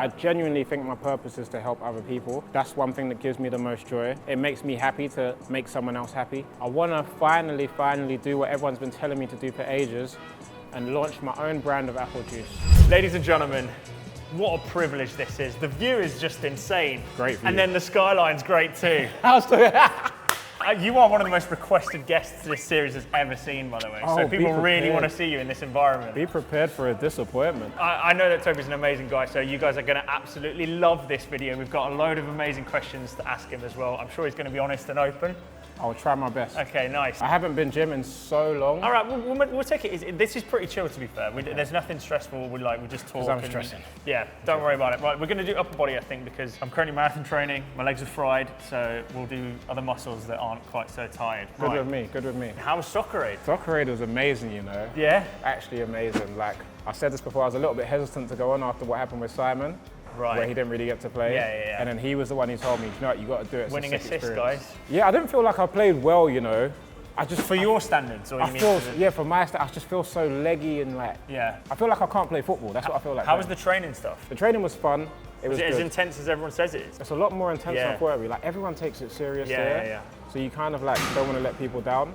I genuinely think my purpose is to help other people. That's one thing that gives me the most joy. It makes me happy to make someone else happy. I want to finally do what everyone's been telling me to do for ages and launch my own brand of apple juice. Ladies and gentlemen, what a privilege this is. The view is just insane. Great view. And then the skyline's great too. You are one of the most requested guests this series has ever seen, by the way. Oh, so people really want to see you in this environment. Be prepared for a disappointment. I know that Tobi's an amazing guy, so you guys are going to absolutely love this video. We've got a load of amazing questions to ask him as well. I'm sure he's going to be honest and open. I'll try my best. Okay, nice. I haven't been gymming so long. All right, we'll take it. This is pretty chill, to be fair. There's nothing stressful. We just talk. I'm stressing. Yeah, don't worry about it. Right, we're going to do upper body, I think, because I'm currently marathon training. My legs are fried, so we'll do other muscles that aren't quite so tired. Good with me, good with me. How was soccer aid? Soccer aid was amazing, you know. Yeah? Actually amazing. Like, I said this before, I was a little bit hesitant to go on after what happened with Sidmen. Right. Where he didn't really get to play. Yeah. And then he was the one who told me, you know what, you got to do it. Winning assists, guys. Yeah, I didn't feel like I played well, you know. For your standards, or you mean? For my standards, I just feel so leggy and like. Yeah. I feel like I can't play football. That's what I feel like. How was the training stuff? The training was fun. It was as intense as everyone says it is? It's a lot more intense than I thought it would be. Like, everyone takes it serious there. Yeah. So you kind of like don't want to let people down.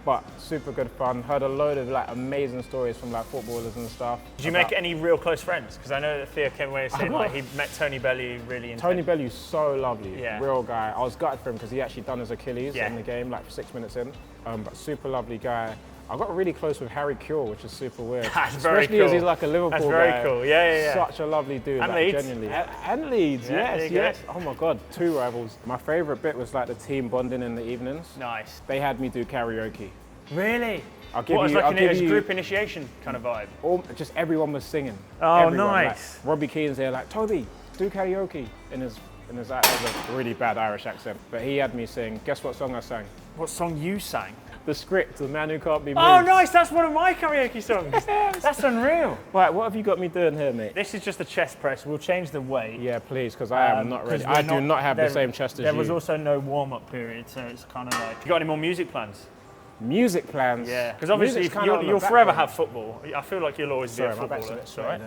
But super good fun. Heard a load of like amazing stories from like footballers and stuff. Did you make any real close friends? Because I know that Theo came away saying like he met Tony Bellew really intense. Tony Bellew's so lovely, Yeah. real guy. I was gutted for him because he actually done his Achilles in the game like 6 minutes in. But super lovely guy. I got really close with Harry Kewell, which is super weird. That's very Especially cool. as he's like a Liverpool That's guy. very cool, yeah. Such a lovely dude, And like, Leeds. genuinely. And Leeds, yes. Oh my God, 2 rivals. My favorite bit was like the team bonding in the evenings. Nice. They had me do karaoke. Really? I'll give you, like a group initiation kind of vibe? Just everyone was singing. Oh, everyone. nice. Like, Robbie Keane's there like, Tobi, do karaoke. In his that was a really bad Irish accent. But he had me sing. Guess what song I sang? What song you sang? The Script, The Man Who Can't Be Moved. Oh, nice. That's one of my karaoke songs. That's unreal. Right, what have you got me doing here, mate? This is just a chest press. We'll change the weight. Yeah, please, because I am not ready. I do not have the same chest as you. There was also no warm-up period, so it's kind of like... You got any more music plans? Music plans? Yeah, because obviously you'll forever have football. I feel like you'll always be a footballer. That's all right.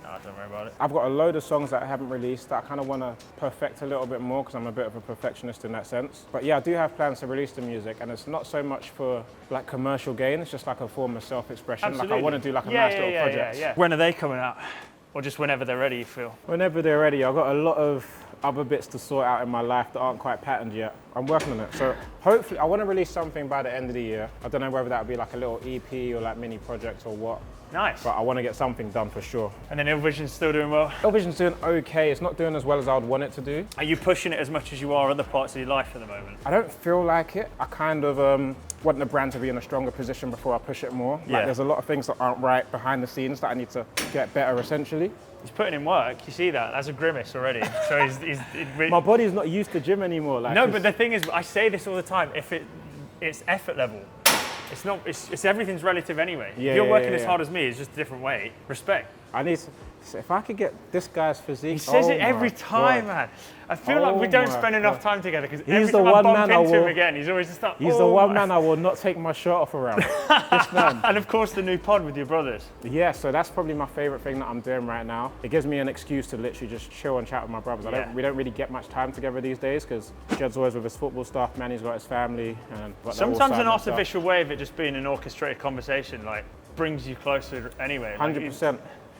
No, don't worry about it. I've got a load of songs that I haven't released that I kind of want to perfect a little bit more because I'm a bit of a perfectionist in that sense. But yeah, I do have plans to release the music, and it's not so much for like commercial gain, it's just like a form of self-expression. Absolutely. Like I want to do like a nice little project. Yeah. When are they coming out? Or just whenever they're ready, you feel? Whenever they're ready. I've got a lot of other bits to sort out in my life that aren't quite patterned yet. I'm working on it. So hopefully, I want to release something by the end of the year. I don't know whether that would be like a little EP or like mini project or what. Nice. But I want to get something done for sure. And then Vision's still doing well? Vision's doing okay. It's not doing as well as I would want it to do. Are you pushing it as much as you are other parts of your life at the moment? I don't feel like it. I kind of want the brand to be in a stronger position before I push it more. Yeah. Like, there's a lot of things that aren't right behind the scenes that I need to get better, essentially. He's putting in work. You see that? That's a grimace already. So My body's not used to gym anymore. Like, no, but the thing is, I say this all the time. It's effort level. It's not. It's everything's relative anyway. Yeah, if you're working as hard as me, it's just a different way. Respect. I need to. If I could get this guy's physique. He says it every time, man. I feel like we don't spend enough time together because every time I bump into him again, he's always just like, he's the one man I will not take my shirt off around. This man. And of course the new pod with your brothers. Yeah, so that's probably my favorite thing that I'm doing right now. It gives me an excuse to literally just chill and chat with my brothers. We don't really get much time together these days because Jed's always with his football stuff, Manny's got his family. And sometimes an artificial way of it just being an orchestrated conversation like brings you closer anyway. 100%.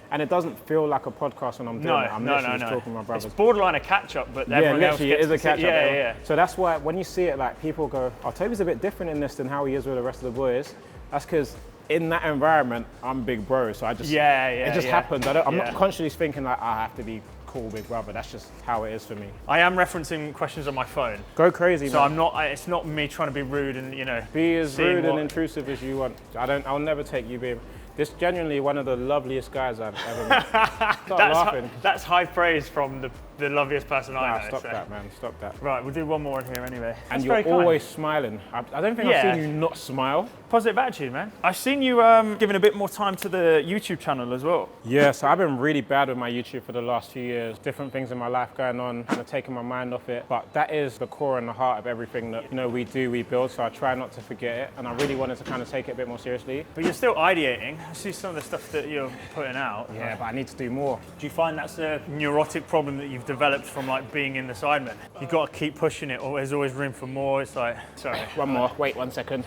And it doesn't feel like a podcast when I'm doing it. I'm literally just talking to my brothers. It's borderline a catch-up, but everyone else gets it is a catch-up. Yeah. So that's why when you see it, like people go, oh, Tobi's a bit different in this than how he is with the rest of the boys. That's because in that environment, I'm big bro. So I just, it just happens. I'm not consciously thinking like, I have to be cool big brother. That's just how it is for me. I am referencing questions on my phone. Go crazy, so man. It's not me trying to be rude and, Be as rude and intrusive as you want. I'll never take you being. This is genuinely one of the loveliest guys I've ever met. Stop laughing. That's high praise from the the loveliest person I know. Stop that, man. Stop that. Right, we'll do one more in here anyway. And you're always smiling. I don't think I've seen you not smile. Positive attitude, man. I've seen you giving a bit more time to the YouTube channel as well. Yeah, so I've been really bad with my YouTube for the last few years. Different things in my life going on, kind of taking my mind off it. But that is the core and the heart of everything that we do, we build. So I try not to forget it. And I really wanted to kind of take it a bit more seriously. But you're still ideating. I see some of the stuff that you're putting out. Yeah, but I need to do more. Do you find that's a neurotic problem that you've developed from like being in the Sidemen? You've got to keep pushing it, or there's always room for more. It's like, sorry. One more. Wait 1 second.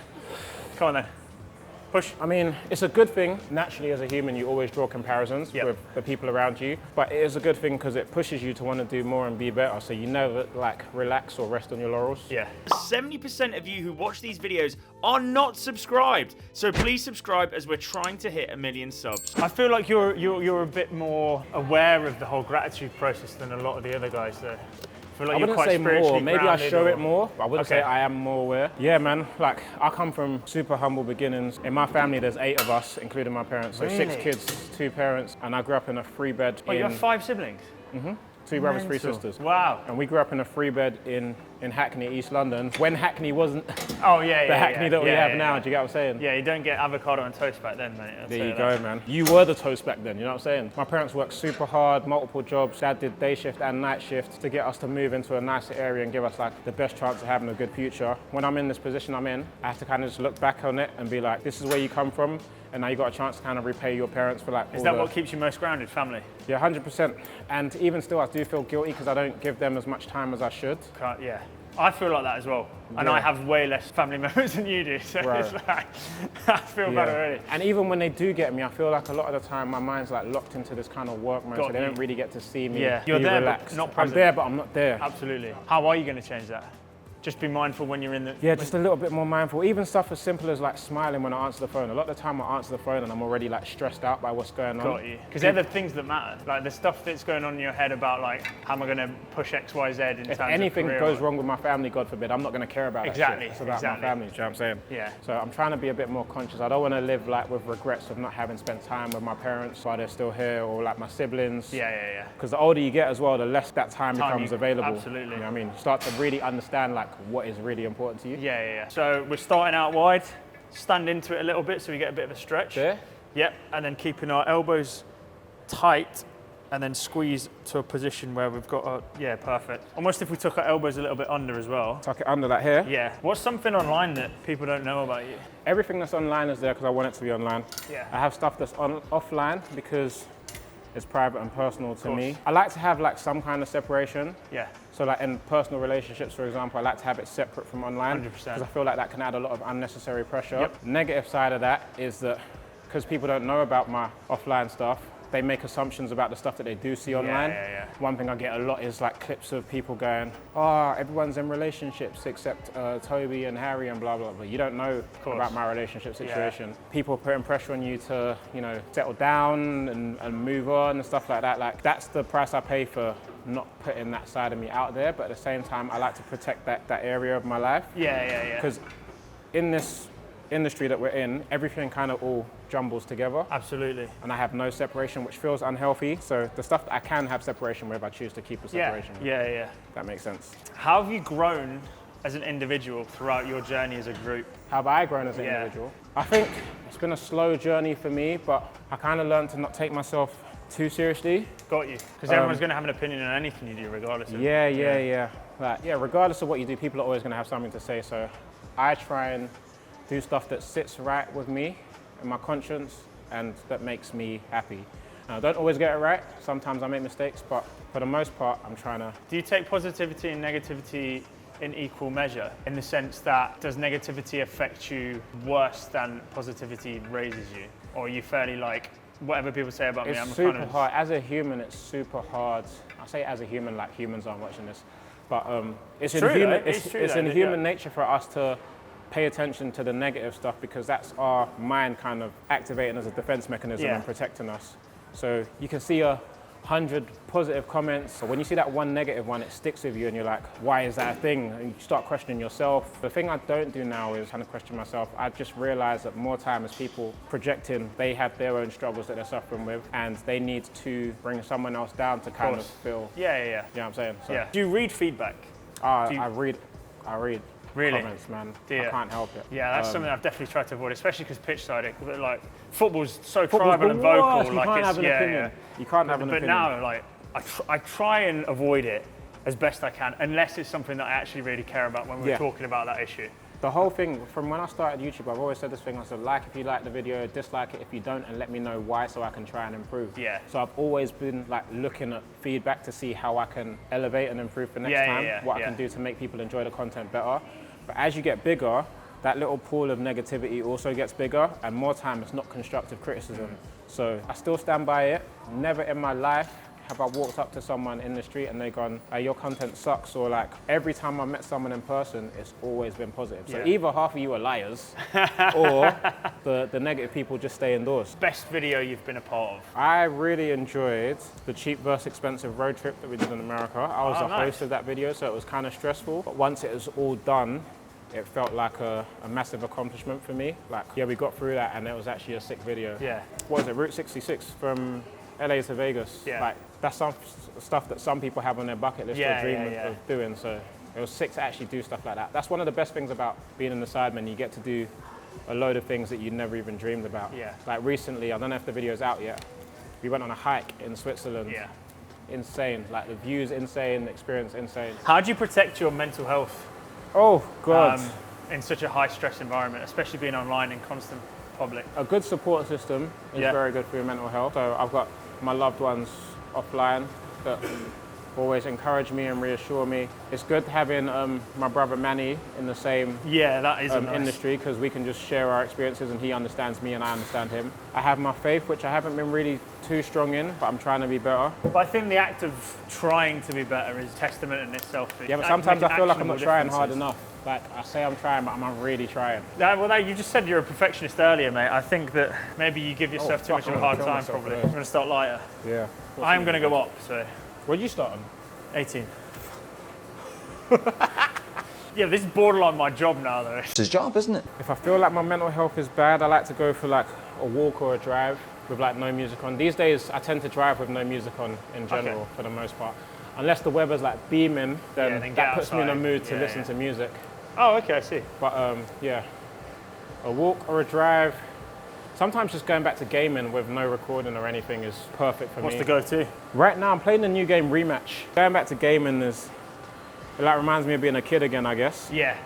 Come on then. Push. I mean, it's a good thing. Naturally, as a human, you always draw comparisons with the people around you. But it is a good thing because it pushes you to want to do more and be better. So you never like relax or rest on your laurels. Yeah. 70% of you who watch these videos are not subscribed. So please subscribe as we're trying to hit 1 million subs. I feel like you're a bit more aware of the whole gratitude process than a lot of the other guys though. I wouldn't say more, maybe I show it more, but I wouldn't say I am more aware. Yeah, man, like I come from super humble beginnings. In my family, there's 8 of us, including my parents. So Really? 6 kids, 2 parents, and I grew up in a 3-bed. Wait, you have 5 siblings? 2 brothers, 3 sisters. Wow. And we grew up in a 3-bed in Hackney, East London, when Hackney wasn't the Hackney that we have now. Do you get what I'm saying? Yeah, you don't get avocado and toast back then, mate. There you go, man. You were the toast back then, you know what I'm saying? My parents worked super hard, multiple jobs. Dad did day shift and night shift to get us to move into a nicer area and give us like the best chance of having a good future. When I'm in this position I'm in, I have to kind of just look back on it and be like, this is where you come from, and now you got a chance to kind of repay your parents for like. Is that what keeps you most grounded, family? Yeah, 100%. And even still, I do feel guilty because I don't give them as much time as I should. Yeah. I feel like that as well. And I have way less family members than you do. So it's like, I feel bad already. And even when they do get me, I feel like a lot of the time my mind's like locked into this kind of work mode, so they don't really get to see me. Yeah, you're there, relaxed. but not present. I'm there, but I'm not there. Absolutely. How are you going to change that? Just be mindful when you're in the... Yeah, just a little bit more mindful. Even stuff as simple as like smiling when I answer the phone. A lot of the time I answer the phone and I'm already like stressed out by what's going on. Got you. Because they're the things that matter. Like the stuff that's going on in your head about like, how am I going to push X, Y, Z in terms of If anything career goes wrong with my family, God forbid, I'm not going to care about that shit. It's about my family, do you know what I'm saying? Yeah. So I'm trying to be a bit more conscious. I don't want to live like with regrets of not having spent time with my parents while they're still here, or like my siblings. Yeah. Because the older you get as well, the less that time becomes available. Absolutely. You know what I mean? You start to really understand like what is really important to you. Yeah. So we're starting out wide, stand into it a little bit so we get a bit of a stretch. There? Yep, and then keeping our elbows tight and then squeeze to a position where we've got a, perfect. Almost if we took our elbows a little bit under as well. Tuck it under that here. Yeah. What's something online that people don't know about you? Everything that's online is there because I want it to be online. Yeah. I have stuff that's offline because it's private and personal to me. I like to have like some kind of separation. Yeah. So like in personal relationships, for example, I like to have it separate from online. 100%. Because I feel like that can add a lot of unnecessary pressure. Yep. Negative side of that is that because people don't know about my offline stuff, they make assumptions about the stuff that they do see online. Yeah. One thing I get a lot is like clips of people going, oh, everyone's in relationships except Tobi and Harry and blah, blah, blah. You don't know about my relationship situation. People putting pressure on you to, settle down and move on and stuff like that. Like that's the price I pay for not putting that side of me out there. But at the same time, I like to protect that area of my life. Yeah. Because in this industry that we're in, everything kind of all jumbles together. Absolutely. And I have no separation, which feels unhealthy. So the stuff that I can have separation with, I choose to keep a separation with. Yeah. That makes sense. How have you grown as an individual throughout your journey as a group? How have I grown as an individual? I think it's been a slow journey for me, but I kind of learned to not take myself too seriously. Got you. Because everyone's going to have an opinion on anything you do, regardless of... Yeah. Like, regardless of what you do, people are always going to have something to say. So I try and do stuff that sits right with me and my conscience and that makes me happy. And I don't always get it right. Sometimes I make mistakes, but for the most part, I'm trying to... Do you take positivity and negativity in equal measure, in the sense that does negativity affect you worse than positivity raises you? Or are you fairly like, whatever people say about me, I'm super kind of... hard. As a human, it's super hard. I say as a human, like humans aren't watching this, but it's in human nature for us to pay attention to the negative stuff because that's our mind kind of activating as a defense mechanism and protecting us. So you can see a 100 positive comments. But when you see that one negative one, it sticks with you and you're like, why is that a thing? And you start questioning yourself. The thing I don't do now is kind of question myself. I just realized that more time as people projecting, they have their own struggles that they're suffering with and they need to bring someone else down to kind of feel. Yeah. You know what I'm saying? So, Yeah. Do you read feedback? I read Really? comments, man. Do I you? can't help it. Yeah, that's something I've definitely tried to avoid, especially because pitch side, like football's so tribal and vocal. You can't have an opinion. You can't have an opinion. But now, like, I try and avoid it as best I can, unless it's something that I actually really care about when we're talking about that issue. The whole thing, from when I started YouTube, I've always said this thing, I said, like if you like the video, dislike it if you don't, and let me know why so I can try and improve. Yeah. So I've always been like looking at feedback to see how I can elevate and improve for next time, what I can do to make people enjoy the content better. But as you get bigger, that little pool of negativity also gets bigger, and more time it's not constructive criticism. So I still stand by it. Never in my life have I walked up to someone in the street and they've gone, your content sucks, or like every time I met someone in person, it's always been positive. So either half of you are liars or the negative people just stay indoors. Best video you've been a part of? I really enjoyed the cheap versus expensive road trip that we did in America. I was the host of that video, so it was kind of stressful. But once it was all done, it felt like a massive accomplishment for me. Like, yeah, we got through that and it was actually a sick video. Yeah. What was it, Route 66 from LA to Vegas? Yeah. Like, that's some stuff that some people have on their bucket list or dream of doing. So it was sick to actually do stuff like that. That's one of the best things about being in the Sidemen. You get to do a load of things that you never even dreamed about. Yeah. Like recently, I don't know if the video's out yet, we went on a hike in Switzerland. Yeah. Insane. Like the view's insane, the experience insane. How do you protect your mental health? Oh, God. In such a high stress environment, especially being online in constant public? A good support system is very good for your mental health. So I've got my loved ones offline that always encourage me and reassure me. It's good having my brother Manny in the same that is industry, because we can just share our experiences and he understands me and I understand him. I have my faith, which I haven't been really too strong in, but I'm trying to be better. But I think the act of trying to be better is testament in itself. Yeah, but sometimes I feel like I'm not trying hard enough. Like, I say I'm trying, but I'm not really trying. You just said you're a perfectionist earlier, mate. I think that maybe you give yourself too much of a hard time, probably. I'm going to start lighter. Yeah. I'm going to go up, so. What did you start on? 18. Yeah, this is borderline my job now, though. It's his job, isn't it? If I feel like my mental health is bad, I like to go for like a walk or a drive with like no music on. These days, I tend to drive with no music on in general for the most part. Unless the weather's like beaming, then that puts me in a mood to listen to music. Oh, okay, I see. But yeah, a walk or a drive. Sometimes just going back to gaming with no recording or anything is perfect for me. What's the go-to? Right now, I'm playing the new game Rematch. Going back to gaming it like reminds me of being a kid again, I guess. Yeah.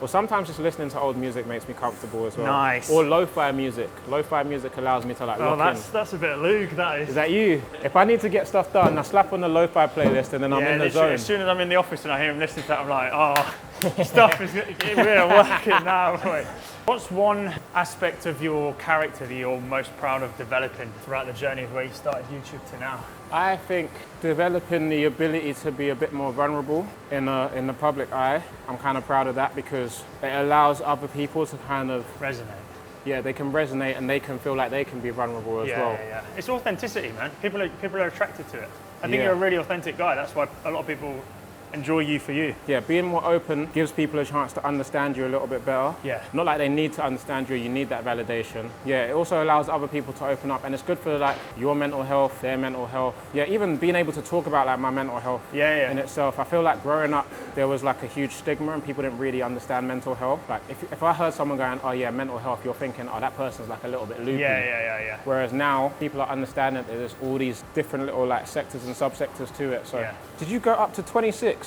Well, sometimes just listening to old music makes me comfortable as well. Nice. Or lo-fi music. Lo-fi music allows me to like lock in. That's a bit of Luke, that is. Is that you? If I need to get stuff done, I slap on the lo-fi playlist and then I'm in the zone. As soon as I'm in the office and I hear him listening to that, I'm like, oh, stuff is we're working now. Wait. What's one aspect of your character that you're most proud of developing throughout the journey of where you started YouTube to now? I think developing the ability to be a bit more vulnerable in the public eye. I'm kind of proud of that because it allows other people to kind of resonate. Yeah, they can resonate and they can feel like they can be vulnerable as well. Yeah. It's authenticity, man. People are attracted to it. I think you're a really authentic guy. That's why a lot of people enjoy you for you. Yeah, being more open gives people a chance to understand you a little bit better. Yeah. Not like they need to understand you need that validation. Yeah, it also allows other people to open up and it's good for like your mental health, their mental health. Yeah, even being able to talk about like my mental health in itself. I feel like growing up, there was like a huge stigma and people didn't really understand mental health. Like if I heard someone going, oh yeah, mental health, you're thinking, oh, that person's like a little bit loopy. Yeah. Whereas now people are understanding that there's all these different little like sectors and subsectors to it. So did you go up to 26?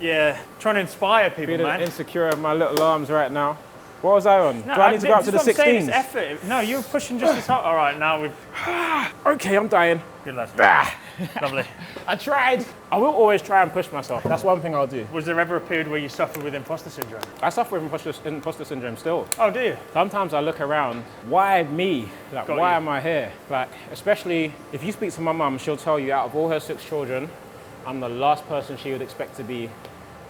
Yeah, trying to inspire people, Feeling man. insecure of my little arms right now. What was I on? No, Do I need to go up to the 16s? It's effort. No, you're pushing just as hard. All right, now we've... Okay, I'm dying. Good lad. Lovely. I tried. I will always try and push myself. That's one thing I'll do. Was there ever a period where you suffered with imposter syndrome? I suffer with imposter syndrome still. Oh, do you? Sometimes I look around, why me? Like, why am I here? Like, especially if you speak to my mum, she'll tell you out of all her 6 children, I'm the last person she would expect to be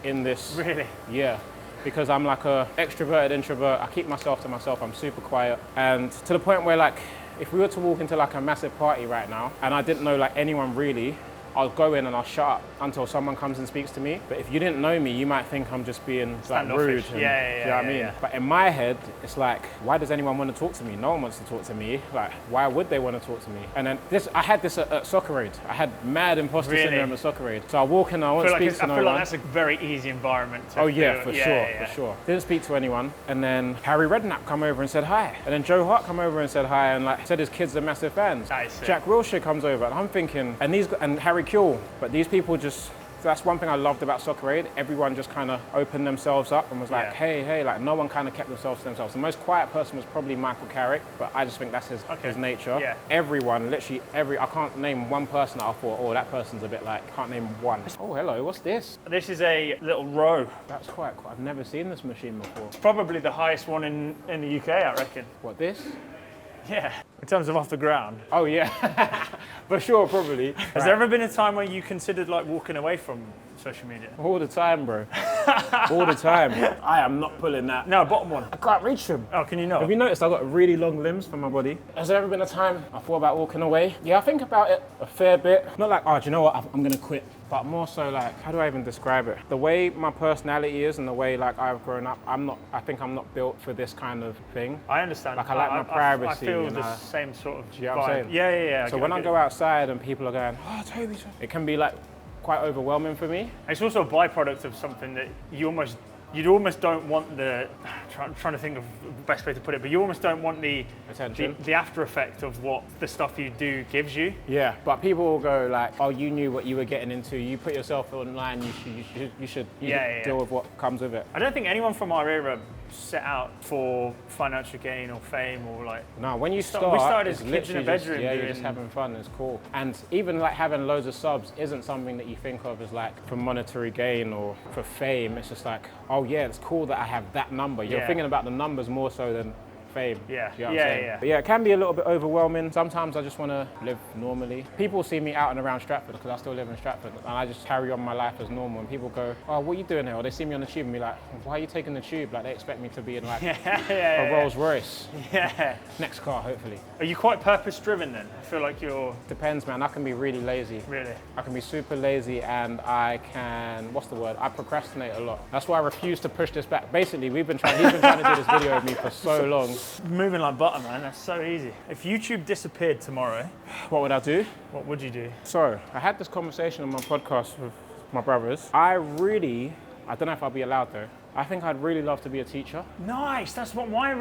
in this. Really? Yeah. Because I'm like a extroverted introvert. I keep myself to myself. I'm super quiet. And to the point where like, if we were to walk into like a massive party right now and I didn't know like anyone really, I'll go in and I'll shut up until someone comes and speaks to me. But if you didn't know me, you might think I'm just being like rude. Do you know what I mean? But in my head, it's like, why does anyone want to talk to me? No one wants to talk to me. Like, why would they want to talk to me? And then I had this at Soccer Aid. I had mad imposter syndrome at Soccer Aid. So I walk in and I won't speak to no one. I feel like that's a very easy environment to for sure. Didn't speak to anyone. And then Harry Redknapp come over and said hi. And then Joe Hart come over and said hi and like said his kids are massive fans. Jack Wilshere comes over and I'm thinking, and Harry Kewell, but these people just, that's one thing I loved about Soccer Aid. Everyone just kind of opened themselves up and was like, hey, like no one kind of kept themselves to themselves. The most quiet person was probably Michael Carrick, but I just think that's his nature. Yeah. Everyone, literally I can't name one person that I thought, oh, that person's a bit like, can't name one. Oh, hello, what's this? This is a little row. That's quite cool. I've never seen this machine before. It's probably the highest one in the UK, I reckon. What, this? Yeah, in terms of off the ground. Oh yeah, for sure, probably. Has there ever been a time where you considered like walking away from social media? All the time, bro. All the time. I am not pulling that. No, bottom one. I can't reach them. Oh, can you not? Have you noticed I've got really long limbs for my body? Has there ever been a time I thought about walking away? Yeah, I think about it a fair bit. Not like, oh, do you know what, I'm gonna quit. But more so like, how do I even describe it? The way my personality is and the way like I've grown up, I think I'm not built for this kind of thing. I understand. Like I like my privacy. I feel the same sort of you know what I'm saying? Yeah. So when I go outside and people are going, oh, Tobi, it can be like quite overwhelming for me. It's also a byproduct of something that you almost don't want the, I'm trying to think of the best way to put it, but you almost don't want the attention, the after effect of what the stuff you do gives you. Yeah, but people will go like, oh, you knew what you were getting into, you put yourself online, you should deal with what comes with it. I don't think anyone from our era set out for financial gain or fame or like. No, when you start, we started as kids in a bedroom. You're just having fun. It's cool. And even like having loads of subs isn't something that you think of as like for monetary gain or for fame. It's just like, oh yeah, it's cool that I have that number. You're thinking about the numbers more so than fame. Yeah. You know But yeah, it can be a little bit overwhelming. Sometimes I just want to live normally. People see me out and around Stratford because I still live in Stratford and I just carry on my life as normal and people go, oh, what are you doing here? Or they see me on the tube and be like, why are you taking the tube? Like they expect me to be in like a Rolls Royce. Yeah. Next car, hopefully. Are you quite purpose driven then? I feel like you're... Depends, man. I can be really lazy. Really? I can be super lazy and I can, what's the word? I procrastinate a lot. That's why I refuse to push this back. Basically, he's been trying to do this video with me for so long. Moving like butter, man. That's so easy. If YouTube disappeared tomorrow, what would I do? What would you do? So, I had this conversation on my podcast with my brothers. I don't know if I'll be allowed though. I think I'd really love to be a teacher. Nice, that's what my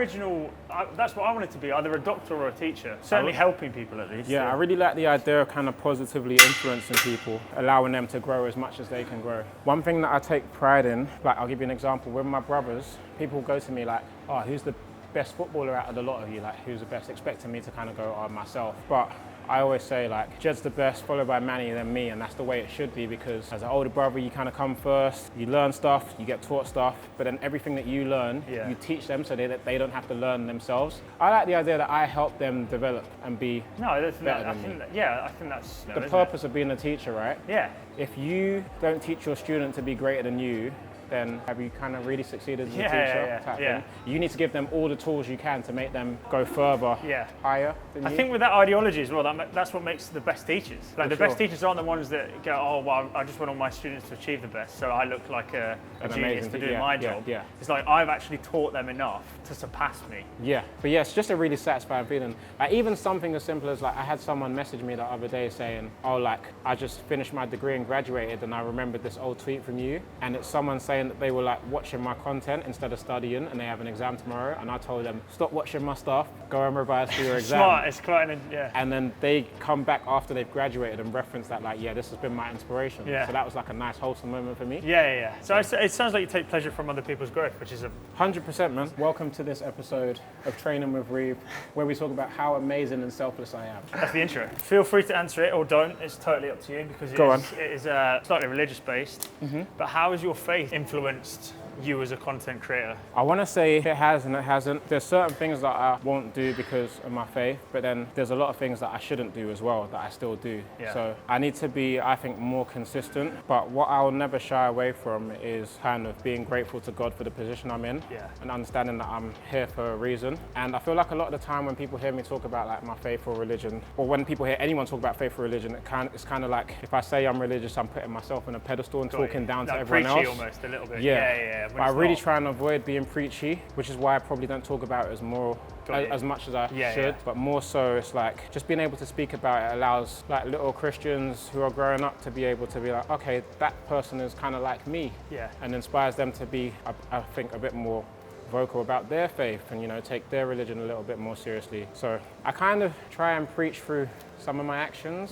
that's what I wanted to be, either a doctor or a teacher. Certainly helping people at least. Yeah, I really like the idea of kind of positively influencing people, allowing them to grow as much as they can grow. One thing that I take pride in, like I'll give you an example, with my brothers, people go to me like, oh, who's the best footballer out of the lot of you? Like, who's the best? Expecting me to kind of go, oh, myself. But I always say like, Jed's the best, followed by Manny, then me, and that's the way it should be because as an older brother, you kind of come first, you learn stuff, you get taught stuff, but then everything that you learn, you teach them so that they don't have to learn themselves. I like the idea that I help them develop and be better than me. I think that's... the purpose of being a teacher, right? Yeah. If you don't teach your student to be greater than you, then have you kind of really succeeded as a teacher? Type thing. You need to give them all the tools you can to make them go further, higher than you. I think with that ideology as well, that's what makes the best teachers. Like the best teachers aren't the ones that go, oh, well, I just want all my students to achieve the best, so I look like a genius for doing my job. It's like I've actually taught them enough to surpass me. Yeah, but yeah, it's just a really satisfying feeling. Like even something as simple as like, I had someone message me the other day saying, oh, like I just finished my degree and graduated and I remembered this old tweet from you, and it's someone saying that they were like watching my content instead of studying and they have an exam tomorrow, and I told them, stop watching my stuff, go and revise for your exam. Smart, it's quite And then they come back after they've graduated and reference that like, yeah, this has been my inspiration. So that was like a nice wholesome moment for me. So it sounds like you take pleasure from other people's growth, which is 100%, man. Welcome to this episode of Training with REEV, where we talk about how amazing and selfless I am. That's the intro. Feel free to answer it or don't, it's totally up to you because it is slightly religious based. But how has your faith influenced you as a content creator? I want to say it has and it hasn't. There's certain things that I won't do because of my faith, but then there's a lot of things that I shouldn't do as well that I still do. Yeah. So I need to be, I think, more consistent. But what I'll never shy away from is kind of being grateful to God for the position I'm in, and understanding that I'm here for a reason. And I feel like a lot of the time when people hear me talk about like my faith or religion, or when people hear anyone talk about faith or religion, it's kind of like if I say I'm religious, I'm putting myself on a pedestal and talking down to everyone else. Preachy almost a little bit. Yeah. But I really try and avoid being preachy, which is why I probably don't talk about it as much as I should. But more so, it's like just being able to speak about it allows like little Christians who are growing up to be able to be like, okay, that person is kind of like me, and inspires them to be, I think, a bit more vocal about their faith and, you know, take their religion a little bit more seriously. So I kind of try and preach through some of my actions.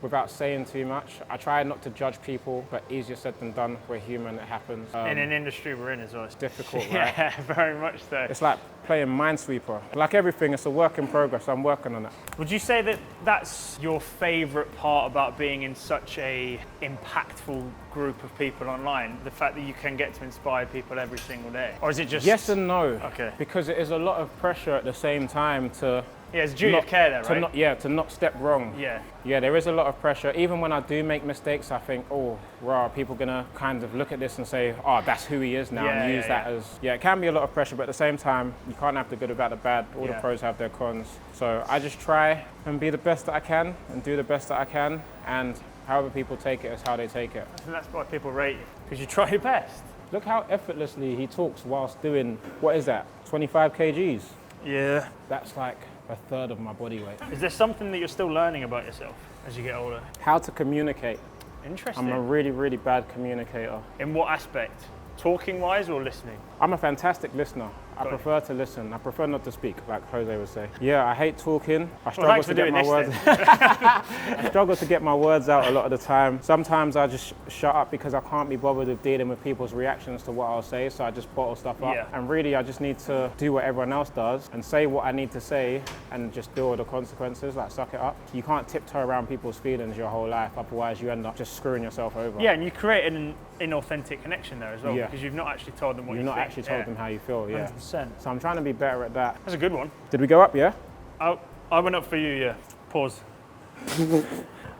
Without saying too much. I try not to judge people, but easier said than done. We're human, it happens. In an industry we're in as well. It's difficult, right? Yeah, very much so. It's like playing Minesweeper. Like everything, it's a work in progress. I'm working on it. Would you say that that's your favorite part about being in such a impactful group of people online? The fact that you can get to inspire people every single day? Or is it just... Yes and no. Okay. Because it is a lot of pressure at the same time to... Yeah, it's duty of care there, right? To not step wrong. Yeah, there is a lot of pressure. Even when I do make mistakes, I think, oh, are people gonna kind of look at this and say, oh, that's who he is now, and use that as... Yeah, it can be a lot of pressure, but at the same time, you can't have the good without the bad. All the pros have their cons. So I just try and be the best that I can and do the best that I can, and however people take it is how they take it. And that's why people rate you, because you try your best. Look how effortlessly he talks whilst doing, what is that, 25 kgs? Yeah. That's like a third of my body weight. Is there something that you're still learning about yourself as you get older? How to communicate. Interesting. I'm a really, really bad communicator. In what aspect? Talking wise or listening? I'm a fantastic listener. I prefer to listen. I prefer not to speak, like Jose would say. Yeah, I hate talking. I struggle to get my words. I struggle to get my words out a lot of the time. Sometimes I just shut up because I can't be bothered with dealing with people's reactions to what I'll say, so I just bottle stuff up. And really, I just need to do what everyone else does and say what I need to say and just deal with the consequences, like suck it up. You can't tiptoe around people's feelings your whole life, otherwise you end up just screwing yourself over. Yeah, and you create an inauthentic connection there as well, because you've not actually told them what you think. You've not actually told them how you feel, 100%. So I'm trying to be better at that. That's a good one. Did we go up, yeah? I went up for you, Pause.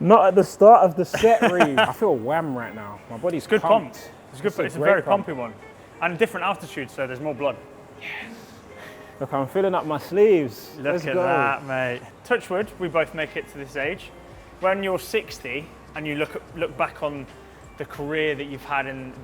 Not at the start of the set, REEV. I feel wham right now. My body's good pumped. Pump. It's good. It's a very pumpy one. And a different altitude, so there's more blood. Yes. Look, I'm filling up my sleeves. Look at that, mate. Touch wood, we both make it to this age. When you're 60 and you look back on the career that you've had and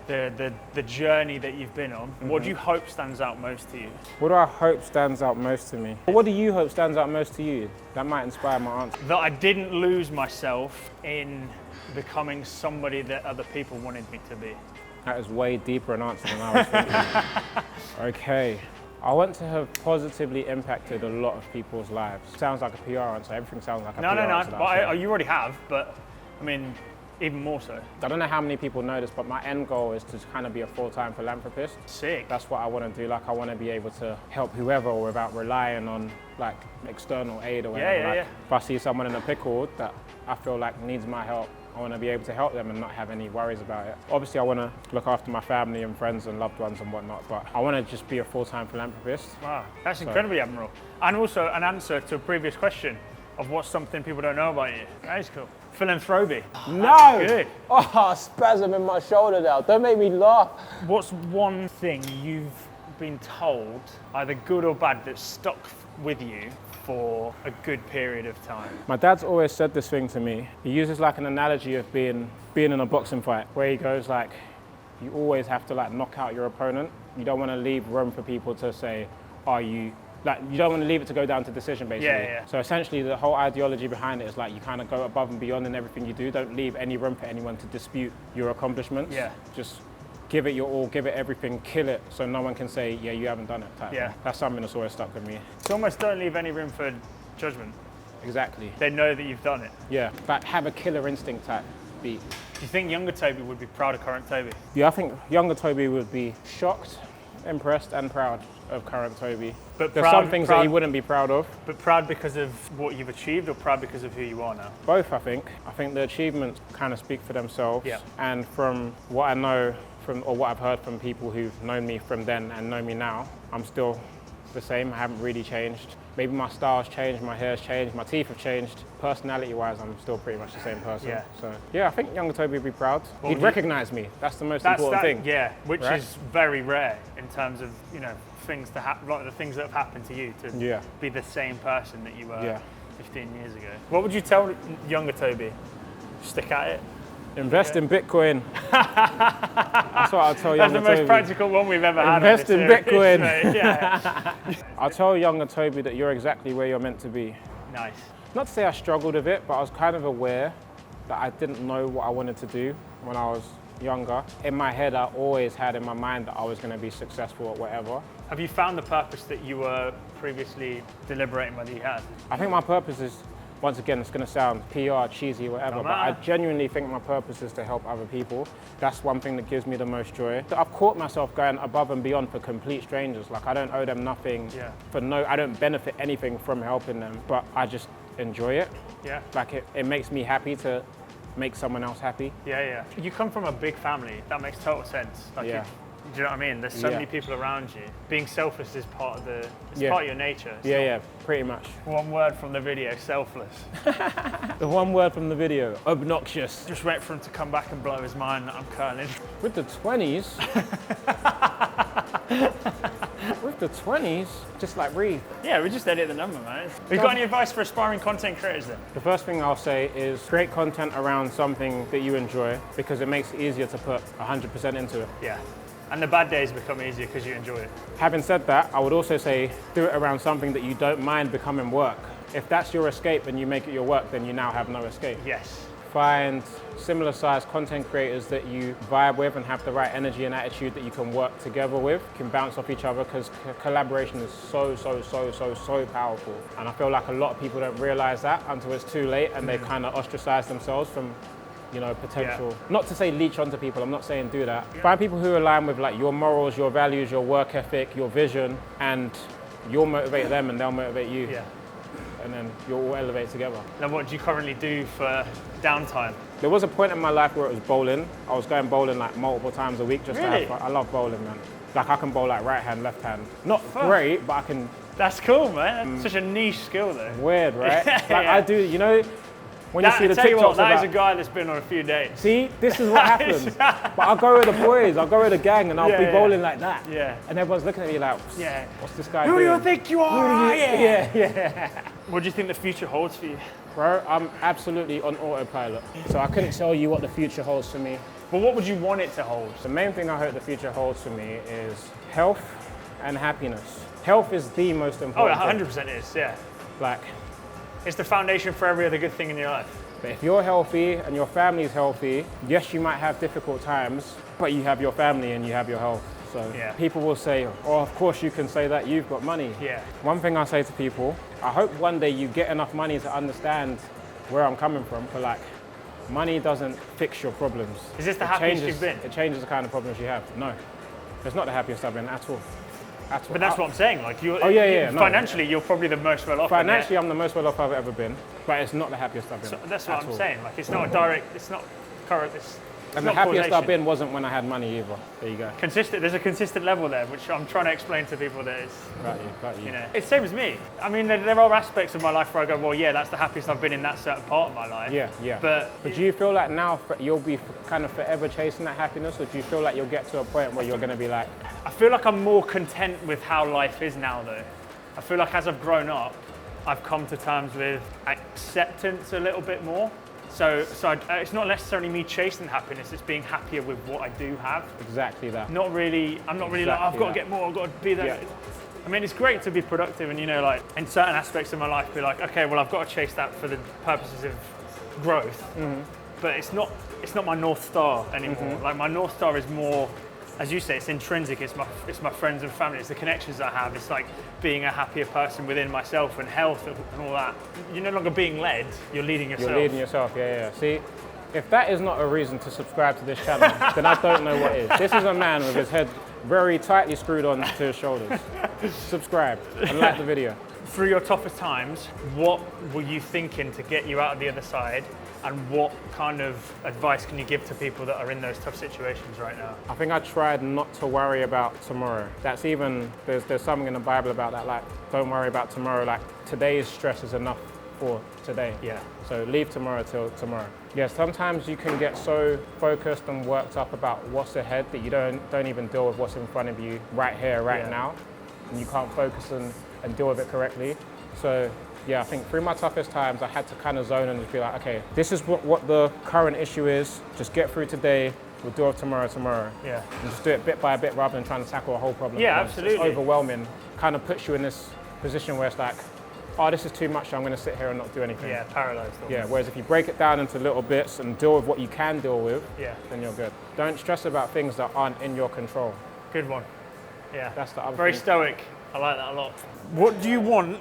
the journey that you've been on, what do you hope stands out most to you? What do I hope stands out most to me? What do you hope stands out most to you? That might inspire my answer. That I didn't lose myself in becoming somebody that other people wanted me to be. That is way deeper an answer than I was thinking. Okay. I want to have positively impacted a lot of people's lives. Sounds like a PR answer. Everything sounds like a PR answer. No. But you already have, but I mean, even more so. I don't know how many people know this, but my end goal is to kind of be a full-time philanthropist. Sick. That's what I want to do. Like, I want to be able to help whoever without relying on like external aid or whatever. If I see someone in a pickle that I feel like needs my help, I want to be able to help them and not have any worries about it. Obviously, I want to look after my family and friends and loved ones and whatnot, but I want to just be a full-time philanthropist. Wow, that's incredibly admirable. And also an answer to a previous question of what's something people don't know about you. That is cool. Philanthropy. No! Good. Oh, spasm in my shoulder now. Don't make me laugh. What's one thing you've been told, either good or bad, that stuck with you for a good period of time? My dad's always said this thing to me. He uses like an analogy of being in a boxing fight, where he goes like, you always have to like knock out your opponent. You don't want to leave room for people to say, you don't want to leave it to go down to decision, basically. So essentially the whole ideology behind it is like you kind of go above and beyond in everything you do. Don't leave any room for anyone to dispute your accomplishments. Just give it your all, give it everything, kill it, so no one can say, yeah, you haven't done it. That's something that's always stuck with me. It's almost don't leave any room for judgment. Exactly. They know that you've done it. Yeah, but have a killer instinct type beat. Do you think younger Tobi would be proud of current Tobi? Yeah, I think younger Tobi would be shocked, impressed and proud of current Tobi. But there's some things that he wouldn't be proud of. But proud because of what you've achieved or proud because of who you are now? Both, I think. I think the achievements kind of speak for themselves. And from what I know from, or what I've heard from people who've known me from then and know me now, I'm still the same. I haven't really changed. Maybe my style's changed, my hair's changed, my teeth have changed. Personality-wise, I'm still pretty much the same person. Yeah. So yeah, I think younger Tobi would be proud. He'd recognize me. That's the most important thing. Yeah, which is very rare in terms of, you know, things to happen, like the things that have happened to you, to be the same person that you were 15 years ago. What would you tell younger Tobi? Stick at it. Invest in Bitcoin. That's what I'll tell younger Tobi. That's the most practical one we've ever had. Invest in Bitcoin. Yeah. I'll tell younger Tobi that you're exactly where you're meant to be. Nice. Not to say I struggled with it, but I was kind of aware that I didn't know what I wanted to do when I was younger. In my head, I always had in my mind that I was going to be successful at whatever. Have you found the purpose that you were previously deliberating whether you had? I think my purpose is, once again, it's going to sound PR, cheesy, whatever, but I genuinely think my purpose is to help other people. That's one thing that gives me the most joy. I've caught myself going above and beyond for complete strangers. Like, I don't owe them nothing. I don't benefit anything from helping them, but I just enjoy it. Yeah. Like, it makes me happy to make someone else happy. Yeah. You come from a big family. That makes total sense. Like, do you know what I mean? There's so many people around you. Being selfless is part of part of your nature. Yeah, pretty much. One word from the video, selfless. The one word from the video, obnoxious. Just wait for him to come back and blow his mind that I'm curling. With the 20s, just like REEV. Yeah, we just edit the number, man. Have you got any advice for aspiring content creators then? The first thing I'll say is create content around something that you enjoy, because it makes it easier to put 100% into it. Yeah. And the bad days become easier because you enjoy it. Having said that, I would also say do it around something that you don't mind becoming work. If that's your escape and you make it your work, then you now have no escape. Yes. Find similar sized content creators that you vibe with and have the right energy and attitude that you can work together with, can bounce off each other, because collaboration is so powerful. And I feel like a lot of people don't realize that until it's too late, and they kind of ostracize themselves from, you know, potential. Not to say leech onto people, I'm not saying do that. Find people who align with like your morals, your values, your work ethic, your vision, and you'll motivate them and they'll motivate you. Yeah. And then you'll all elevate together. Now what do you currently do for downtime? There was a point in my life where it was bowling. I was going bowling like multiple times a week just to have fun. I love bowling, man. Like I can bowl like right hand, left hand. Not great, but I can. That's cool, man. That's such a niche skill though. Weird, right? Like I do, you know, when you see the TikToks that is a guy that's been on a few dates. See, this is what happens. But I'll go with the boys, I'll go with the gang, and I'll be bowling like that. Yeah. And everyone's looking at me like, what's this guy doing? Who do you think you are? Yeah. What do you think the future holds for you? Bro, I'm absolutely on autopilot. So I couldn't tell you what the future holds for me. But what would you want it to hold? The main thing I hope the future holds for me is health and happiness. Health is the most important thing. 100% is, yeah. Like, it's the foundation for every other good thing in your life. But if you're healthy and your family's healthy, yes, you might have difficult times, but you have your family and you have your health. So people will say, oh, of course you can say that, you've got money. Yeah. One thing I say to people, I hope one day you get enough money to understand where I'm coming from, but like, money doesn't fix your problems. Is this the happiest you've been? It changes the kind of problems you have. No, it's not the happiest I've been at all. But that's what I'm saying. Like you're, financially, you're probably the most well off. Financially, I'm the most well off I've ever been, but it's not the happiest I've been. So that's what I'm saying. Like it's not a direct. It's not current. And the happiest I've been wasn't when I had money either. There you go. Consistent. There's a consistent level there, which I'm trying to explain to people that it's. Got you. You know, it's the same as me. I mean, there are aspects of my life where I go, well, yeah, that's the happiest I've been in that certain part of my life. Yeah. But do you feel like now you'll be kind of forever chasing that happiness, or do you feel like you'll get to a point where you're going to be like? I feel like I'm more content with how life is now, though. I feel like as I've grown up, I've come to terms with acceptance a little bit more. So it's not necessarily me chasing happiness, it's being happier with what I do have. Exactly that. I'm not really like, I've got to get more, I've got to be that. Yeah. I mean, it's great to be productive and, you know, like in certain aspects of my life, be like, okay, well, I've got to chase that for the purposes of growth. Mm-hmm. But it's not my North Star anymore. Mm-hmm. Like my North Star is more, as you say, it's intrinsic, it's my friends and family, it's the connections I have, it's like being a happier person within myself and health and all that. You're no longer being led, you're leading yourself. You're leading yourself, yeah. See, if that is not a reason to subscribe to this channel, then I don't know what is. This is a man with his head very tightly screwed on to his shoulders. Subscribe and like the video. Through your toughest times, what were you thinking to get you out of the other side? And what kind of advice can you give to people that are in those tough situations right now? I think I tried not to worry about tomorrow. That's even, there's something in the Bible about that, like, don't worry about tomorrow, like, today's stress is enough for today. Yeah. So leave tomorrow till tomorrow. Yeah, sometimes you can get so focused and worked up about what's ahead that you don't even deal with what's in front of you right here, right now. And you can't focus and deal with it correctly. So yeah, I think through my toughest times, I had to kind of zone and just be like, okay, this is what the current issue is. Just get through today. We'll do it tomorrow. Yeah. And just do it bit by bit rather than trying to tackle a whole problem. Yeah, absolutely. It's overwhelming. Kind of puts you in this position where it's like, oh, this is too much, so I'm going to sit here and not do anything. Yeah, paralyzed. Yeah, whereas if you break it down into little bits and deal with what you can deal with, then you're good. Don't stress about things that aren't in your control. Good one. Yeah. That's the other Very thing. stoic. I like that a lot. What do you want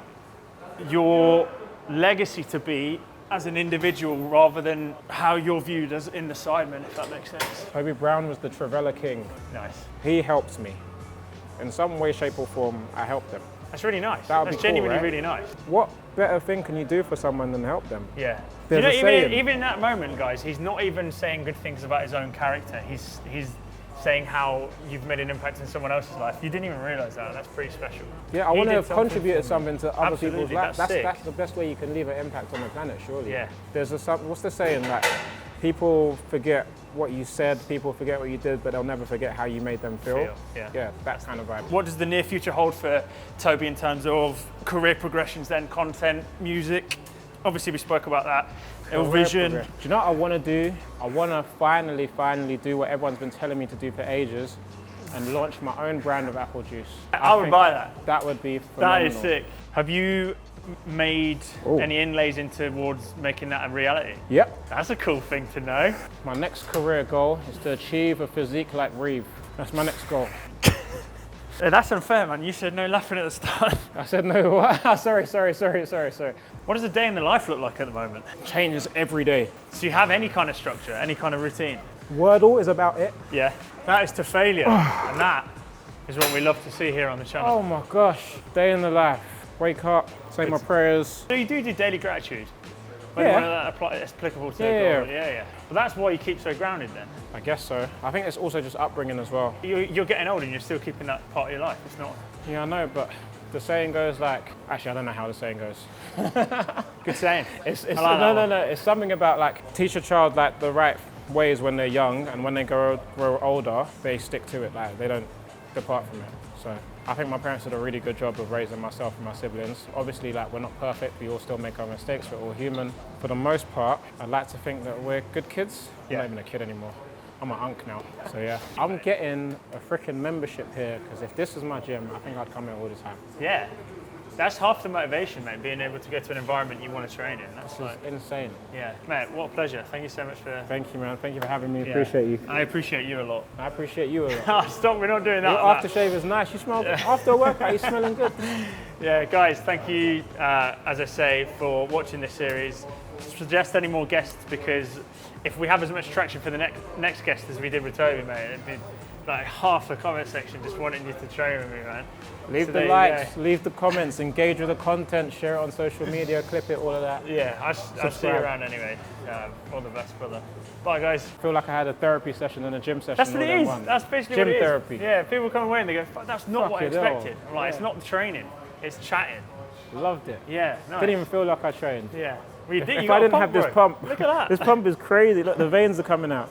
your legacy to be as an individual rather than how you're viewed as in the Sidemen, if that makes sense? Tobi Brown was the Trevella King. Nice. He helped me. In some way, shape or form, I helped them. That's really nice. That would That's be genuinely cool, right? really nice. What better thing can you do for someone than help them? Yeah. There's You a know, saying. even in that moment, guys, he's not even saying good things about his own character. He's saying how you've made an impact in someone else's life. You didn't even realise that. That's pretty special. Yeah, I want to have contributed something to other Absolutely, people's lives. that's sick. That's the best way you can leave an impact on the planet, surely. Yeah. There's what's the saying, that people forget what you said, people forget what you did, but they'll never forget how you made them feel. Yeah, that kind of vibe. What does the near future hold for Tobi in terms of career progressions then, content, music? Obviously we spoke about that. Vision. Do you know what I want to do? I want to finally do what everyone's been telling me to do for ages and launch my own brand of apple juice. I would buy that. That would be phenomenal. That is sick. Have you made any inlays in towards making that a reality? Yep. That's a cool thing to know. My next career goal is to achieve a physique like REEV. That's my next goal. That's unfair, man. You said no laughing at the start. I said no, what? Sorry. What does a day in the life look like at the moment? Changes every day. So you have any kind of structure, any kind of routine? Wordle is about it. Yeah. That is to failure. And that is what we love to see here on the channel. Oh my gosh. Day in the life. Wake up, say my prayers. So you do daily gratitude? When that it's applicable to yeah. Well, that's why you keep so grounded then. I guess so. I think it's also just upbringing as well. You're getting older and you're still keeping that part of your life. It's not. Yeah, I know, but the saying goes like, actually I don't know how the saying goes. Good saying. No. It's something about like teach a child like the right ways when they're young, and when they grow older, they stick to it. Like they don't depart from it. So I think my parents did a really good job of raising myself and my siblings. Obviously, like we're not perfect. We all still make our mistakes. We're all human. For the most part, I'd like to think that we're good kids. I'm not even a kid anymore. I'm an unk now. So yeah, I'm getting a freaking membership here because if this was my gym, I think I'd come here all the time. Yeah. That's half the motivation, mate, being able to go to an environment you want to train in. That's like insane. Yeah, mate, what a pleasure. Thank you so much for... Thank you, man. Thank you for having me. Appreciate you. I appreciate you a lot. I appreciate you a lot. Stop, we're not doing that. Your aftershave is nice. You smell after a workout, you're smelling good. Yeah, guys, thank you, as I say, for watching this series. Suggest any more guests, because if we have as much traction for the next guest as we did with Tobi, mate, it'd be like half the comment section just wanting you to train with me, man. Leave the likes, leave the comments, engage with the content, share it on social media, clip it, all of that. Yeah, I'll see you around anyway. All the best, brother. Bye, guys. I feel like I had a therapy session and a gym session. That's what it is. That's basically what it is. Gym therapy. Yeah, people come away and they go, that's not what I expected. I'm like, it's not the training, it's chatting. Loved it. Yeah, nice. Didn't even feel like I trained. Yeah. Well, you did. If I didn't have this pump, look at that. This pump is crazy. Look, the veins are coming out.